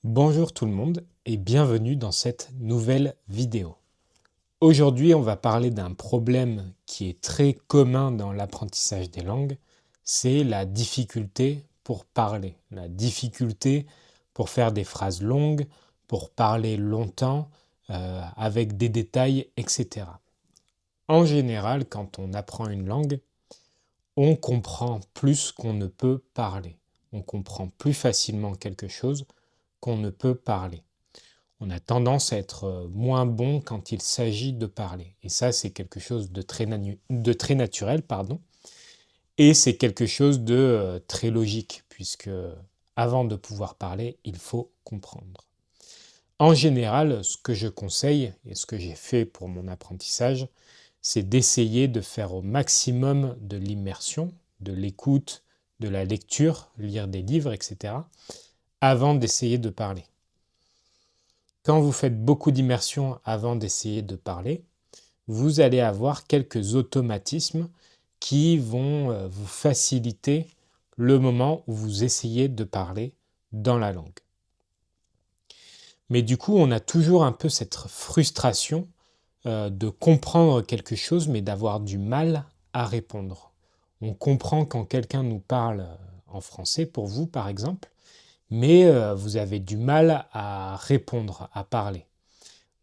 Bonjour tout le monde et bienvenue dans cette nouvelle vidéo. Aujourd'hui, on va parler d'un problème qui est très commun dans l'apprentissage des langues, c'est la difficulté pour parler, la difficulté pour faire des phrases longues, pour parler longtemps, avec des détails, etc. En général, quand on apprend une langue, on comprend plus qu'on ne peut parler. On comprend plus facilement quelque chose qu'on ne peut parler. On a tendance à être moins bon quand il s'agit de parler. Et ça, c'est quelque chose de très naturel, pardon. Et c'est quelque chose de très logique, puisque avant de pouvoir parler, il faut comprendre. En général, ce que je conseille et ce que j'ai fait pour mon apprentissage, c'est d'essayer de faire au maximum de l'immersion, de l'écoute, de la lecture, lire des livres, etc., avant d'essayer de parler. Quand vous faites beaucoup d'immersion avant d'essayer de parler, vous allez avoir quelques automatismes qui vont vous faciliter le moment où vous essayez de parler dans la langue. Mais du coup, on a toujours un peu cette frustration de comprendre quelque chose, mais d'avoir du mal à répondre. On comprend quand quelqu'un nous parle en français, pour vous par exemple, mais vous avez du mal à répondre, à parler.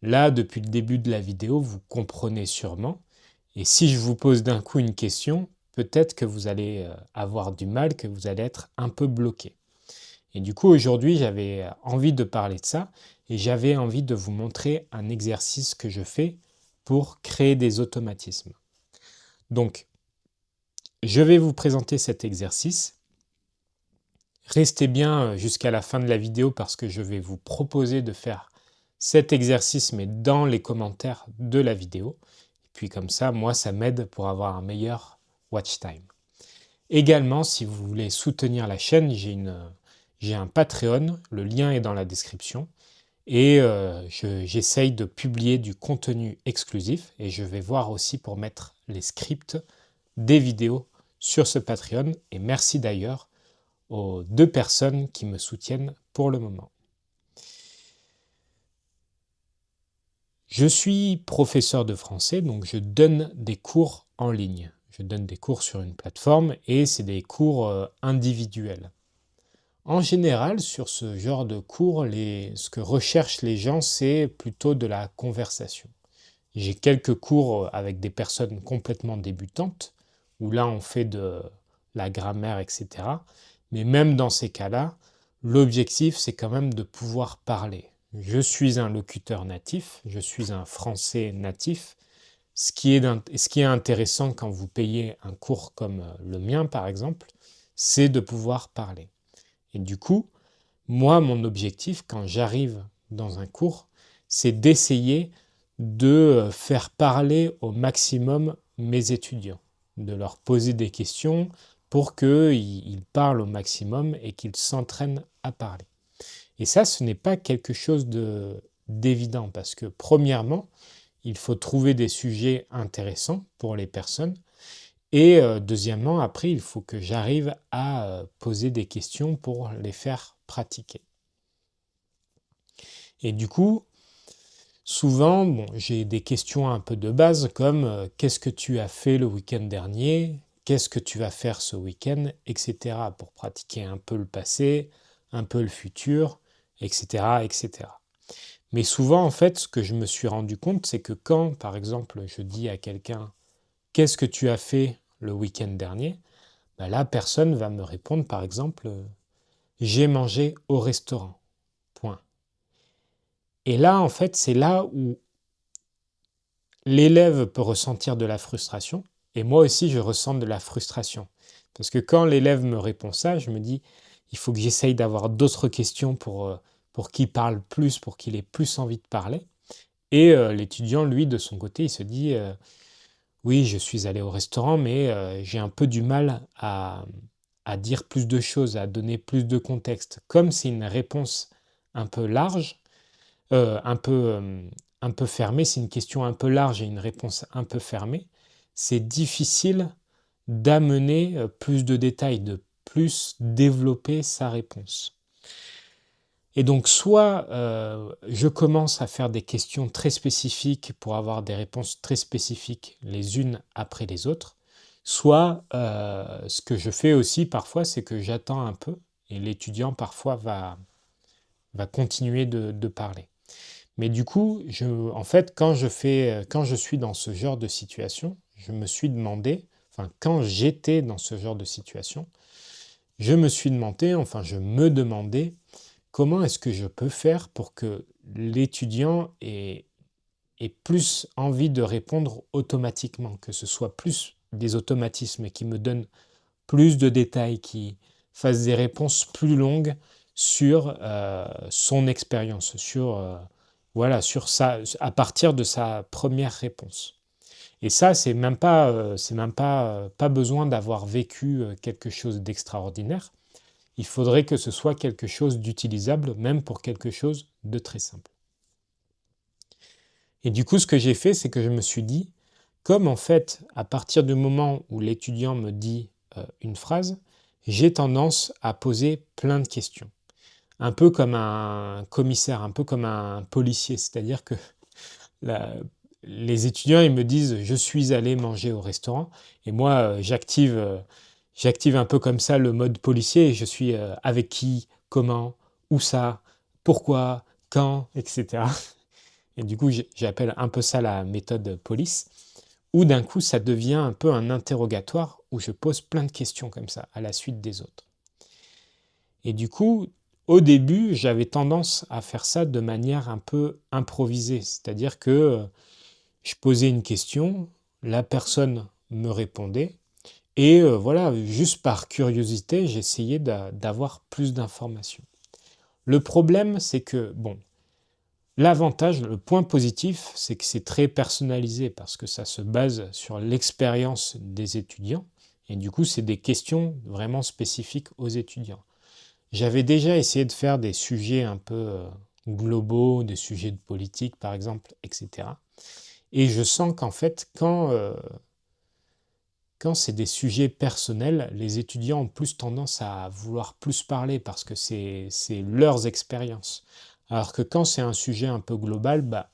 Là, depuis le début de la vidéo, vous comprenez sûrement. Et si je vous pose d'un coup une question, peut-être que vous allez avoir du mal, que vous allez être un peu bloqué. Et du coup, aujourd'hui, j'avais envie de parler de ça et j'avais envie de vous montrer un exercice que je fais pour créer des automatismes. Donc, je vais vous présenter cet exercice. Restez bien jusqu'à la fin de la vidéo parce que je vais vous proposer de faire cet exercice, mais dans les commentaires de la vidéo. Et puis comme ça, moi, ça m'aide pour avoir un meilleur watch time. Également, si vous voulez soutenir la chaîne, j'ai un Patreon, le lien est dans la description. Et j'essaye de publier du contenu exclusif et je vais voir aussi pour mettre les scripts des vidéos sur ce Patreon. Et merci d'ailleurs aux 2 personnes qui me soutiennent pour le moment. Je suis professeur de français, donc je donne des cours en ligne. Je donne des cours sur une plateforme et c'est des cours individuels. En général, sur ce genre de cours, ce que recherchent les gens, c'est plutôt de la conversation. J'ai quelques cours avec des personnes complètement débutantes, où là on fait de la grammaire, etc. Mais même dans ces cas-là, l'objectif c'est quand même de pouvoir parler. Je suis un locuteur natif, je suis un français natif. Ce qui est intéressant quand vous payez un cours comme le mien par exemple, c'est de pouvoir parler. Et du coup, moi, mon objectif quand j'arrive dans un cours, c'est d'essayer de faire parler au maximum mes étudiants, de leur poser des questions pour qu'ils parlent au maximum et qu'ils s'entraînent à parler. Et ça, ce n'est pas quelque chose d'évident parce que premièrement, il faut trouver des sujets intéressants pour les personnes et deuxièmement, après, il faut que j'arrive à poser des questions pour les faire pratiquer. Et du coup, souvent, bon, j'ai des questions un peu de base comme qu'est-ce que tu as fait le week-end dernier, qu'est-ce que tu vas faire ce week-end, etc. pour pratiquer un peu le passé, un peu le futur, etc., etc. Mais souvent, en fait, ce que je me suis rendu compte, c'est que quand, par exemple, je dis à quelqu'un qu'est-ce que tu as fait le week-end dernier, ben, la personne va me répondre, par exemple, j'ai mangé au restaurant. Point. Et là, en fait, c'est là où l'élève peut ressentir de la frustration, et moi aussi je ressens de la frustration. Parce que quand l'élève me répond ça, je me dis, il faut que j'essaye d'avoir d'autres questions pour qu'il parle plus, pour qu'il ait plus envie de parler. Et l'étudiant, lui, de son côté, il se dit, oui, je suis allé au restaurant, mais j'ai un peu du mal à dire plus de choses, à donner plus de contexte. Comme c'est une réponse un peu large, euh, un peu, euh, un peu fermée, c'est une question un peu large et une réponse un peu fermée, c'est difficile d'amener plus de détails, de plus développer sa réponse. Et donc, soit je commence à faire des questions très spécifiques pour avoir des réponses très spécifiques les unes après les autres, soit ce que je fais aussi parfois, c'est que j'attends un peu et l'étudiant parfois va continuer de parler. Mais du coup, en fait, quand je suis dans ce genre de situation, je me suis demandé, enfin, quand j'étais dans ce genre de situation, je me suis demandé, enfin, je me demandais comment est-ce que je peux faire pour que l'étudiant ait plus envie de répondre automatiquement, que ce soit plus des automatismes qui me donnent plus de détails, qui fassent des réponses plus longues sur son expérience, voilà, à partir de sa première réponse. Et ça, pas besoin d'avoir vécu quelque chose d'extraordinaire. Il faudrait que ce soit quelque chose d'utilisable, même pour quelque chose de très simple. Et du coup, ce que j'ai fait, c'est que je me suis dit, comme en fait, à partir du moment où l'étudiant me dit une phrase, j'ai tendance à poser plein de questions. Un peu comme un commissaire, un peu comme un policier, c'est-à-dire que la- les étudiants, ils me disent, je suis allé manger au restaurant, et moi, j'active un peu comme ça le mode policier, et je suis avec qui, comment, où ça, pourquoi, quand, etc. Et du coup, j'appelle un peu ça la méthode police, où d'un coup, ça devient un peu un interrogatoire, où je pose plein de questions comme ça, à la suite des autres. Et du coup, au début, j'avais tendance à faire ça de manière un peu improvisée, c'est-à-dire que je posais une question, la personne me répondait, et voilà, juste par curiosité, j'essayais d'avoir plus d'informations. Le problème, c'est que, bon, l'avantage, le point positif, c'est que c'est très personnalisé parce que ça se base sur l'expérience des étudiants, et du coup, c'est des questions vraiment spécifiques aux étudiants. J'avais déjà essayé de faire des sujets un peu globaux, des sujets de politique par exemple, etc. Et je sens qu'en fait, quand c'est des sujets personnels, les étudiants ont plus tendance à vouloir plus parler parce que c'est leurs expériences. Alors que quand c'est un sujet un peu global, bah,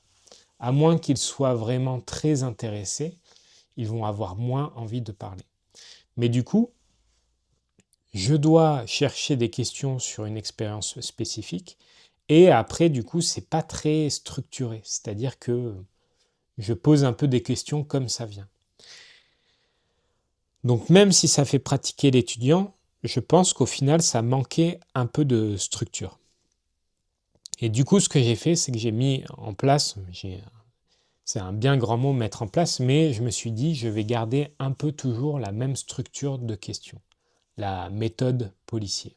à moins qu'ils soient vraiment très intéressés, ils vont avoir moins envie de parler. Mais du coup, je dois chercher des questions sur une expérience spécifique et après, du coup, c'est pas très structuré. C'est-à-dire que je pose un peu des questions comme ça vient. Donc même si ça fait pratiquer l'étudiant, je pense qu'au final, ça manquait un peu de structure. Et du coup, ce que j'ai fait, c'est que j'ai mis en place, c'est un bien grand mot mettre en place, mais je me suis dit, je vais garder un peu toujours la même structure de questions, la méthode policier.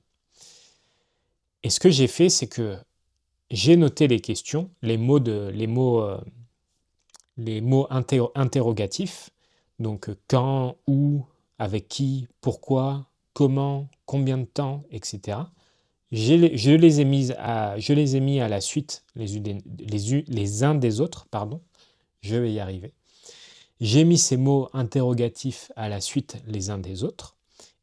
Et ce que j'ai fait, c'est que j'ai noté les questions, les mots interrogatifs, donc quand, où, avec qui, pourquoi, comment, combien de temps, etc. Je les ai mis à la suite les uns des autres, pardon, je vais y arriver. J'ai mis ces mots interrogatifs à la suite les uns des autres,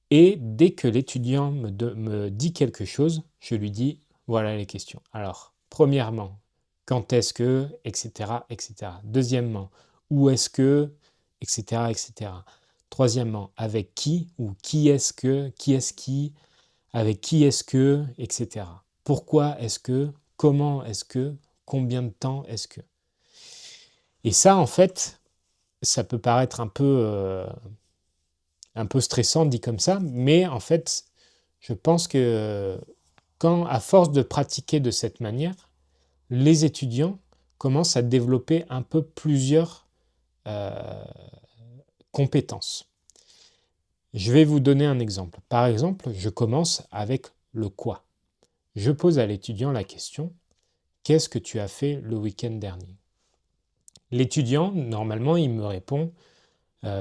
et dès que l'étudiant me dit quelque chose, je lui dis, voilà les questions. Alors, premièrement, quand est-ce que, etc., etc. Deuxièmement, où est-ce que, etc., etc. Troisièmement, avec qui, ou qui est-ce qui, avec qui est-ce que, etc. Pourquoi est-ce que, comment est-ce que, combien de temps est-ce que. Et ça, en fait, ça peut paraître un peu stressant dit comme ça, mais en fait, je pense que quand, à force de pratiquer de cette manière, les étudiants commencent à développer un peu plusieurs euh, compétences. Je vais vous donner un exemple. Par exemple, je commence avec le quoi. Je pose à l'étudiant la question, qu'est-ce que tu as fait le week-end dernier? L'étudiant, normalement, il me répond,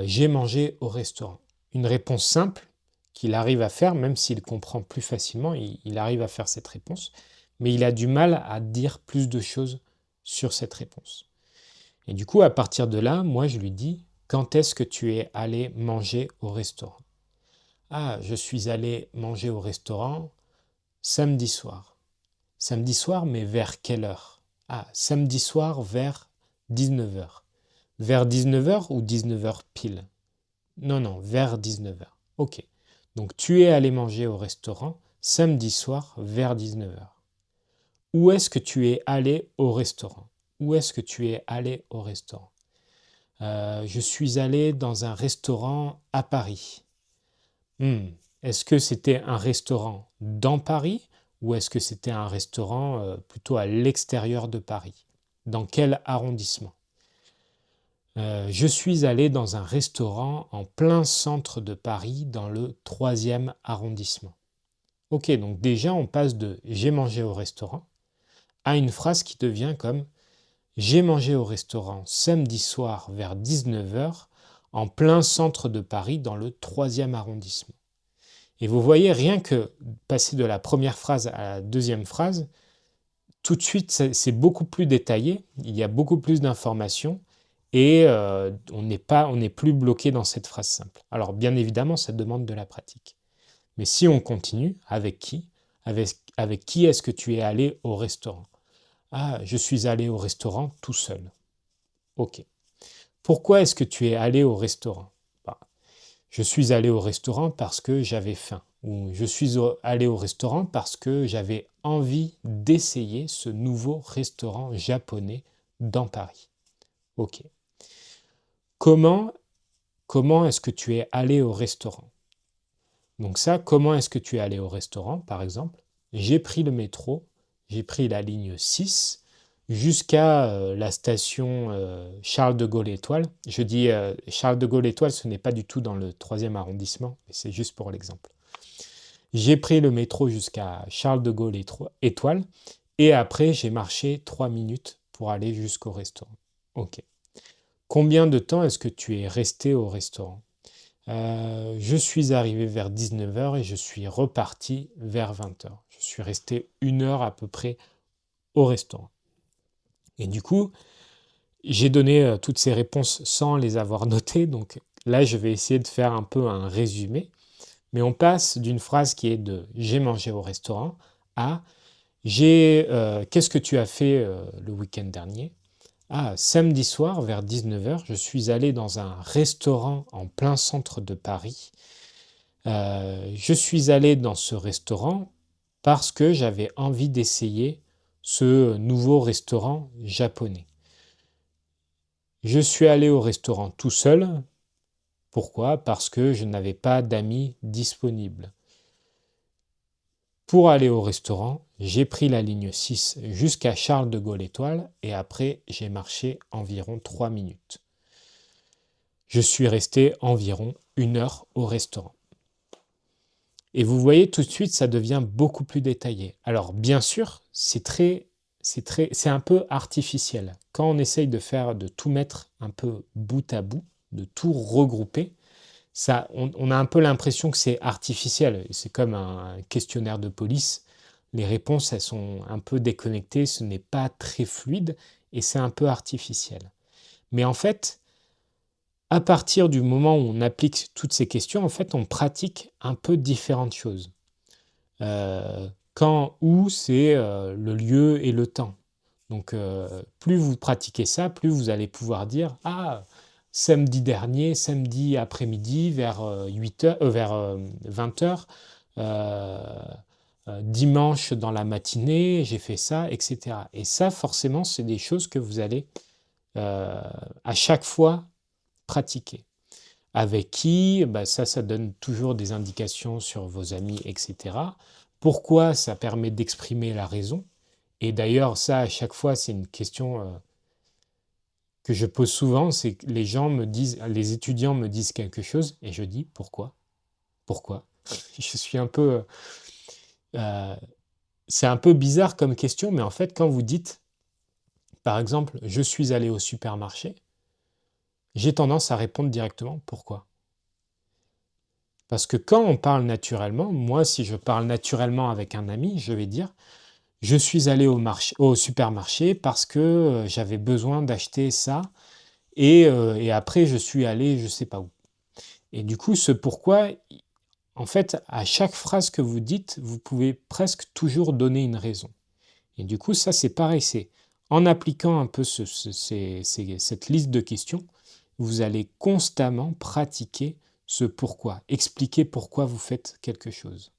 j'ai mangé au restaurant. Une réponse simple qu'il arrive à faire, même s'il comprend plus facilement, il arrive à faire cette réponse, mais il a du mal à dire plus de choses sur cette réponse. Et du coup, à partir de là, moi, je lui dis, quand est-ce que tu es allé manger au restaurant? Ah, je suis allé manger au restaurant samedi soir. Samedi soir, mais vers quelle heure? Ah, samedi soir vers 19 heures. Vers 19 heures ou 19 heures pile? Non, non, vers 19 heures. Ok. Donc tu es allé manger au restaurant samedi soir vers 19 heures. Où est-ce que tu es allé au restaurant? Où est-ce que tu es allé au restaurant? Je suis allé dans un restaurant à Paris. Hmm. Est-ce que c'était un restaurant dans Paris ou est-ce que c'était un restaurant plutôt à l'extérieur de Paris? Dans quel arrondissement? Je suis allé dans un restaurant en plein centre de Paris, dans le 3e arrondissement. Ok, donc déjà on passe de j'ai mangé au restaurant à une phrase qui devient comme j'ai mangé au restaurant samedi soir vers 19 heures en plein centre de Paris, dans le 3e arrondissement. Et vous voyez, rien que passer de la première phrase à la deuxième phrase, tout de suite, c'est beaucoup plus détaillé, il y a beaucoup plus d'informations et on n'est plus bloqué dans cette phrase simple. Alors, bien évidemment, ça demande de la pratique. Mais si on continue, avec qui? Avec qui est-ce que tu es allé au restaurant? Ah, je suis allé au restaurant tout seul. Ok. Pourquoi est-ce que tu es allé au restaurant? Bah, je suis allé au restaurant parce que j'avais faim. Ou je suis allé au restaurant parce que j'avais envie d'essayer ce nouveau restaurant japonais dans Paris. Ok. Comment, comment est-ce que tu es allé au restaurant? Donc ça, comment est-ce que tu es allé au restaurant, par exemple? J'ai pris le métro, j'ai pris la ligne 6 jusqu'à la station Charles de Gaulle Étoile. Je dis Charles de Gaulle Étoile, ce n'est pas du tout dans le 3e arrondissement, mais c'est juste pour l'exemple. J'ai pris le métro jusqu'à Charles de Gaulle Étoile et après j'ai marché 3 minutes pour aller jusqu'au restaurant. Ok. Combien de temps est-ce que tu es resté au restaurant? Je suis arrivé vers 19 heures et je suis reparti vers 20 heures. Je suis resté 1 heure à peu près au restaurant. Et du coup, j'ai donné toutes ces réponses sans les avoir notées, donc là, je vais essayer de faire un peu un résumé. Mais on passe d'une phrase qui est de j'ai mangé au restaurant à qu'est-ce que tu as fait le week-end dernier? Ah, samedi soir vers 19 heures, je suis allé dans un restaurant en plein centre de Paris. Je suis allé dans ce restaurant parce que j'avais envie d'essayer ce nouveau restaurant japonais. Je suis allé au restaurant tout seul. Pourquoi? Parce que je n'avais pas d'amis disponibles. Pour aller au restaurant, j'ai pris la ligne 6 jusqu'à Charles de Gaulle Étoile et après j'ai marché environ 3 minutes. Je suis resté environ 1 heure au restaurant. Et vous voyez tout de suite, ça devient beaucoup plus détaillé. Alors bien sûr, c'est un peu artificiel. Quand on essaye de tout mettre un peu bout à bout, de tout regrouper, ça, on a un peu l'impression que c'est artificiel. C'est comme un questionnaire de police. Les réponses, elles sont un peu déconnectées, ce n'est pas très fluide et c'est un peu artificiel. Mais en fait, à partir du moment où on applique toutes ces questions, en fait, on pratique un peu différentes choses. Quand, où, c'est le lieu et le temps. Donc, plus vous pratiquez ça, plus vous allez pouvoir dire, ah, samedi dernier, samedi après-midi, vers 8 heures, vers 20 heures, dimanche dans la matinée, j'ai fait ça, etc. Et ça, forcément, c'est des choses que vous allez à chaque fois pratiquer. Avec qui? Bah ça donne toujours des indications sur vos amis, etc. Pourquoi? Ça permet d'exprimer la raison. Et d'ailleurs, ça, à chaque fois, c'est une question que je pose souvent, c'est que les gens me disent, les étudiants me disent quelque chose, et je dis pourquoi? Pourquoi? Je suis un peu... euh, c'est un peu bizarre comme question, mais en fait, quand vous dites, par exemple, je suis allé au supermarché, j'ai tendance à répondre directement pourquoi? Parce que quand on parle naturellement, moi, si je parle naturellement avec un ami, je vais dire, je suis allé au supermarché parce que j'avais besoin d'acheter ça et après je suis allé je sais pas où. Et du coup, ce pourquoi, en fait, à chaque phrase que vous dites, vous pouvez presque toujours donner une raison. Et du coup, ça, c'est pareil, c'est en appliquant un peu cette liste de questions, vous allez constamment pratiquer ce pourquoi, expliquer pourquoi vous faites quelque chose.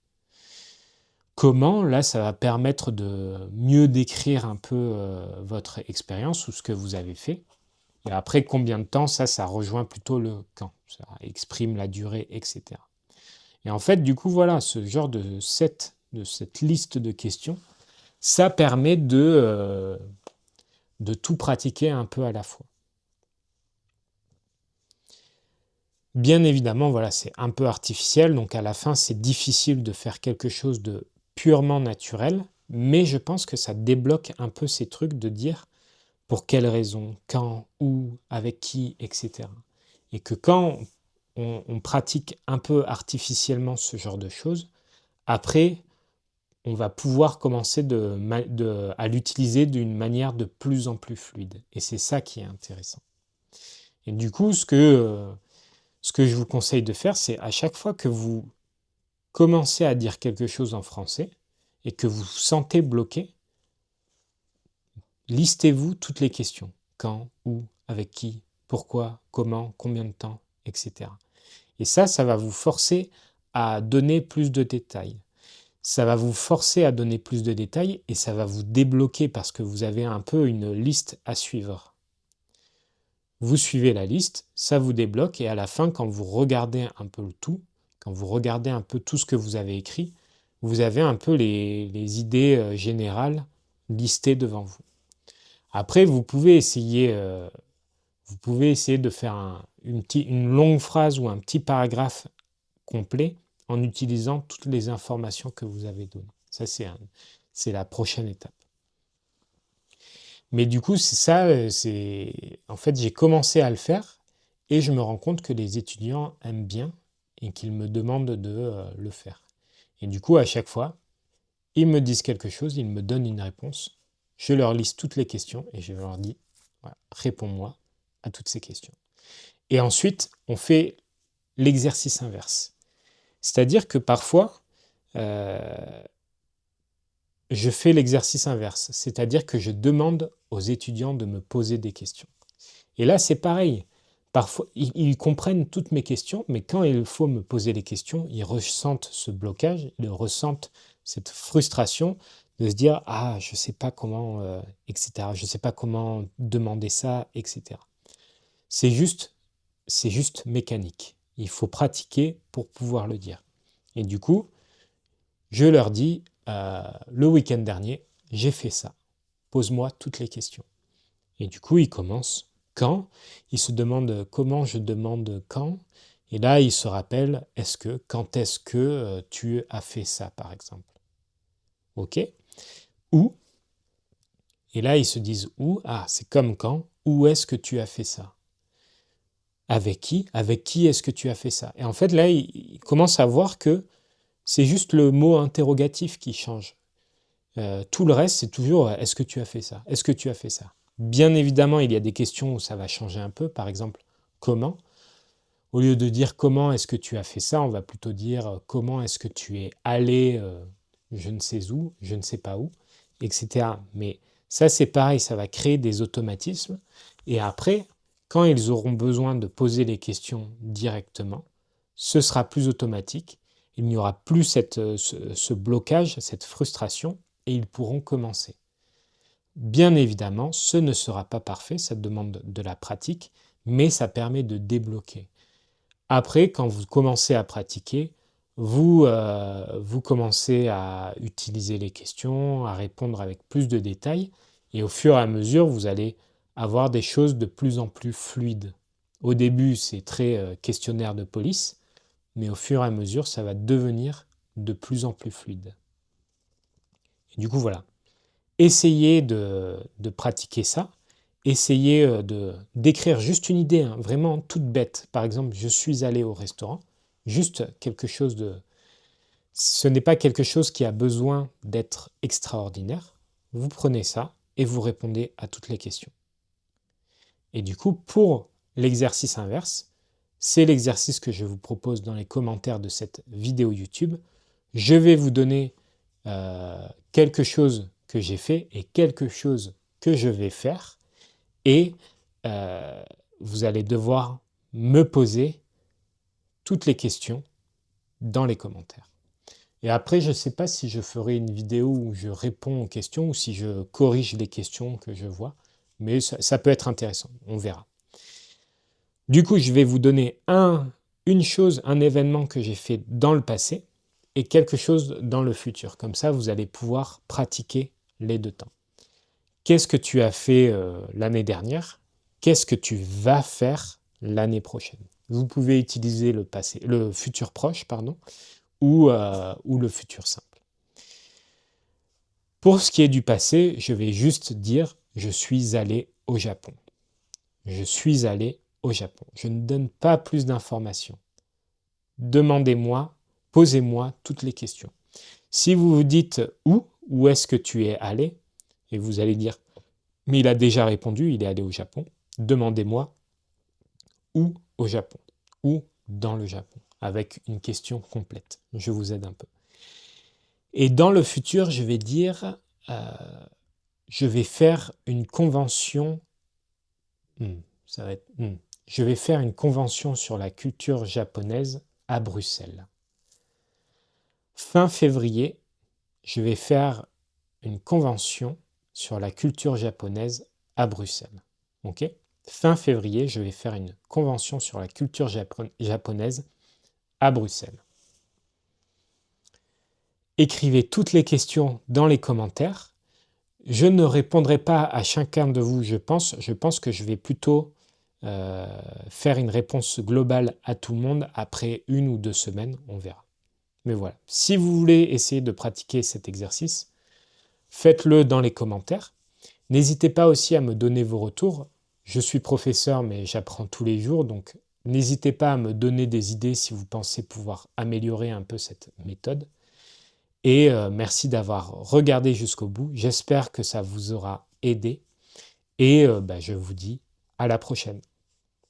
Comment, là, ça va permettre de mieux décrire un peu votre expérience ou ce que vous avez fait. Et après, combien de temps, ça rejoint plutôt le quand. Ça exprime la durée, etc. Et en fait, du coup, voilà, ce genre de cette liste de questions, ça permet de tout pratiquer un peu à la fois. Bien évidemment, voilà, c'est un peu artificiel, donc à la fin, c'est difficile de faire quelque chose de purement naturel, mais je pense que ça débloque un peu ces trucs de dire pour quelles raisons, quand, où, avec qui, etc. Et que quand on pratique un peu artificiellement ce genre de choses, après, on va pouvoir commencer à l'utiliser d'une manière de plus en plus fluide. Et c'est ça qui est intéressant. Et du coup, ce que je vous conseille de faire, c'est à chaque fois que vous commencez à dire quelque chose en français et que vous vous sentez bloqué, listez-vous toutes les questions. Quand, où, avec qui, pourquoi, comment, combien de temps, etc. Et ça va vous forcer à donner plus de détails. Ça va vous forcer à donner plus de détails et ça va vous débloquer parce que vous avez un peu une liste à suivre. Vous suivez la liste, ça vous débloque et à la fin, quand vous regardez un peu le tout, quand vous regardez un peu tout ce que vous avez écrit, vous avez un peu les idées générales listées devant vous. Après, vous pouvez essayer de faire une longue phrase ou un petit paragraphe complet en utilisant toutes les informations que vous avez données. Ça, c'est la prochaine étape. Mais du coup, c'est ça, en fait, j'ai commencé à le faire et je me rends compte que les étudiants aiment bien et qu'ils me demandent de le faire. Et du coup, à chaque fois, ils me disent quelque chose, ils me donnent une réponse, je leur liste toutes les questions et je leur dis, voilà, réponds-moi à toutes ces questions. Et ensuite, on fait l'exercice inverse. C'est-à-dire que parfois, euh, je fais l'exercice inverse, c'est-à-dire que je demande aux étudiants de me poser des questions. Et là, c'est pareil. Parfois, ils comprennent toutes mes questions, mais quand il faut me poser les questions, ils ressentent ce blocage, ils ressentent cette frustration de se dire ah, je ne sais pas comment, etc. Je ne sais pas comment demander ça, etc. C'est juste, c'est juste mécanique. Il faut pratiquer pour pouvoir le dire. Et du coup, je leur dis le week-end dernier, j'ai fait ça. Pose-moi toutes les questions. Et du coup, ils commencent quand. Ils se demandent comment je demande quand. Et là, ils se rappellent quand est-ce que tu as fait ça, par exemple. OK? Où? Et là, ils se disent où? Ah, c'est comme quand. Où est-ce que tu as fait ça? Avec qui? Avec qui est-ce que tu as fait ça? Et en fait, là, ils commencent à voir que c'est juste le mot interrogatif qui change. Tout le reste, c'est toujours est-ce que tu as fait ça? Est-ce que tu as fait ça? Bien évidemment, il y a des questions où ça va changer un peu. Par exemple, comment? Au lieu de dire comment est-ce que tu as fait ça, on va plutôt dire comment est-ce que tu es allé je ne sais où, je ne sais pas où, etc. Mais ça, c'est pareil, ça va créer des automatismes. Et après, quand ils auront besoin de poser les questions directement, ce sera plus automatique. Il n'y aura plus ce blocage, cette frustration, et ils pourront commencer. Bien évidemment, ce ne sera pas parfait, ça demande de la pratique, mais ça permet de débloquer. Après, quand vous commencez à pratiquer, vous commencez à utiliser les questions, à répondre avec plus de détails, et au fur et à mesure, vous allez avoir des choses de plus en plus fluides. Au début, c'est très questionnaire de police, mais au fur et à mesure, ça va devenir de plus en plus fluide. Et du coup, voilà. Essayez de pratiquer ça. Essayez d'écrire juste une idée, hein, vraiment toute bête. Par exemple, je suis allé au restaurant. Juste quelque chose de... Ce n'est pas quelque chose qui a besoin d'être extraordinaire. Vous prenez ça et vous répondez à toutes les questions. Et du coup, pour l'exercice inverse, c'est l'exercice que je vous propose dans les commentaires de cette vidéo YouTube. Je vais vous donner quelque chose que j'ai fait est quelque chose que je vais faire et vous allez devoir me poser toutes les questions dans les commentaires. Et après, je ne sais pas si je ferai une vidéo où je réponds aux questions ou si je corrige les questions que je vois, mais ça peut être intéressant, on verra. Du coup, je vais vous donner une chose, un événement que j'ai fait dans le passé et quelque chose dans le futur. Comme ça, vous allez pouvoir pratiquer les deux temps. Qu'est-ce que tu as fait l'année dernière? Qu'est-ce que tu vas faire l'année prochaine? Vous pouvez utiliser le futur proche, pardon, ou le futur simple. Pour ce qui est du passé, je vais juste dire je suis allé au Japon. Je suis allé au Japon. Je ne donne pas plus d'informations. Demandez-moi, posez-moi toutes les questions. Si vous vous dites où est-ce que tu es allé, et vous allez dire mais il a déjà répondu, il est allé au Japon, demandez-moi où au Japon, où dans le Japon, avec une question complète. Je vous aide un peu. Et dans le futur, je vais dire, je vais faire une convention, je vais faire une convention sur la culture japonaise à Bruxelles. Fin février, je vais faire une convention sur la culture japonaise à Bruxelles. Ok ? Fin février, je vais faire une convention sur la culture japonaise à Bruxelles. Écrivez toutes les questions dans les commentaires. Je ne répondrai pas à chacun de vous, je pense. Je pense que je vais plutôt faire une réponse globale à tout le monde après 1 ou 2 semaines, on verra. Mais voilà, si vous voulez essayer de pratiquer cet exercice, faites-le dans les commentaires. N'hésitez pas aussi à me donner vos retours. Je suis professeur, mais j'apprends tous les jours, donc n'hésitez pas à me donner des idées si vous pensez pouvoir améliorer un peu cette méthode. Et merci d'avoir regardé jusqu'au bout. J'espère que ça vous aura aidé. Et je vous dis à la prochaine.